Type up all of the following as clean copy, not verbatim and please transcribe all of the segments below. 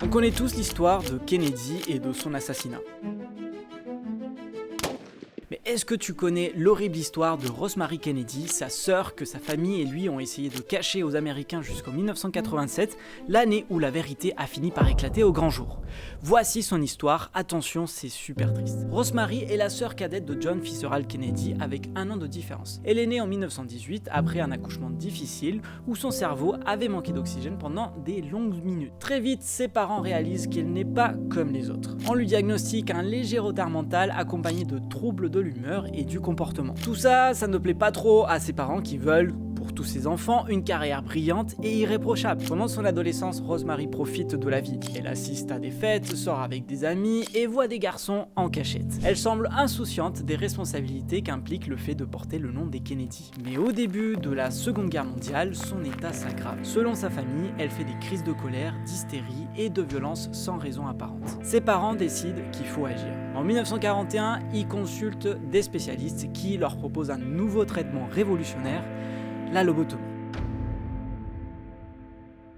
On connaît tous l'histoire de Kennedy et de son assassinat. Mais est-ce que tu connais l'horrible histoire de Rosemary Kennedy, sa sœur que sa famille et lui ont essayé de cacher aux Américains jusqu'en 1987, l'année où la vérité a fini par éclater au grand jour? Voici son histoire, attention, c'est super triste. Rosemary est la sœur cadette de John Fitzgerald Kennedy avec 1 an de différence. Elle est née en 1918 après un accouchement difficile où son cerveau avait manqué d'oxygène pendant des longues minutes. Très vite, ses parents réalisent qu'elle n'est pas comme les autres. On lui diagnostique un léger retard mental accompagné de troubles de l'humeur et du comportement. Tout ça, ça ne plaît pas trop à ses parents qui veulent, pour tous ses enfants, une carrière brillante et irréprochable. Pendant son adolescence, Rosemary profite de la vie. Elle assiste à des fêtes, sort avec des amis et voit des garçons en cachette. Elle semble insouciante des responsabilités qu'implique le fait de porter le nom des Kennedy. Mais au début de la Seconde Guerre mondiale, son état s'aggrave. Selon sa famille, elle fait des crises de colère, d'hystérie et de violence sans raison apparente. Ses parents décident qu'il faut agir. En 1941, ils consultent des spécialistes qui leur proposent un nouveau traitement révolutionnaire, la lobotomie.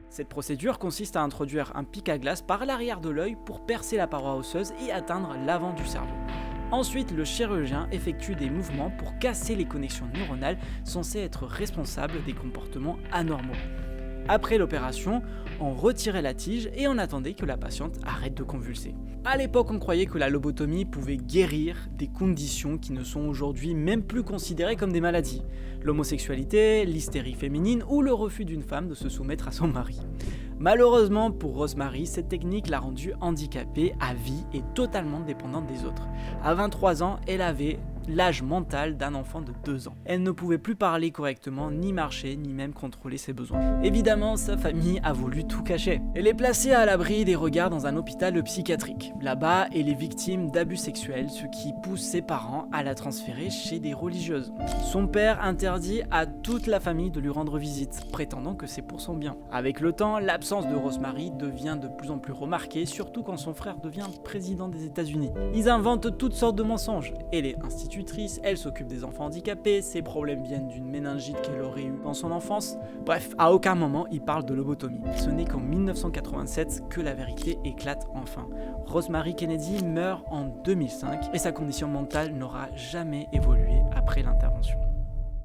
Cette procédure consiste à introduire un pic à glace par l'arrière de l'œil pour percer la paroi osseuse et atteindre l'avant du cerveau. Ensuite, le chirurgien effectue des mouvements pour casser les connexions neuronales censées être responsables des comportements anormaux. Après l'opération, on retirait la tige et on attendait que la patiente arrête de convulser. À l'époque, on croyait que la lobotomie pouvait guérir des conditions qui ne sont aujourd'hui même plus considérées comme des maladies. L'homosexualité, l'hystérie féminine ou le refus d'une femme de se soumettre à son mari. Malheureusement pour Rosemary, cette technique l'a rendue handicapée à vie et totalement dépendante des autres. À 23 ans, elle avait l'âge mental d'un enfant de 2 ans. Elle ne pouvait plus parler correctement, ni marcher, ni même contrôler ses besoins. Évidemment, sa famille a voulu tout cacher. Elle est placée à l'abri des regards dans un hôpital psychiatrique. Là-bas, elle est victime d'abus sexuels, ce qui pousse ses parents à la transférer chez des religieuses. Son père interdit à toute la famille de lui rendre visite, prétendant que c'est pour son bien. Avec le temps, l'absence de Rosemary devient de plus en plus remarquée, surtout quand son frère devient président des États-Unis. Ils inventent toutes sortes de mensonges. Elle est institutrice, elle s'occupe des enfants handicapés, ses problèmes viennent d'une méningite qu'elle aurait eue dans son enfance. Bref, à aucun moment il parle de lobotomie. Ce n'est qu'en 1987 que la vérité éclate enfin. Rosemary Kennedy meurt en 2005 et sa condition mentale n'aura jamais évolué après l'intervention.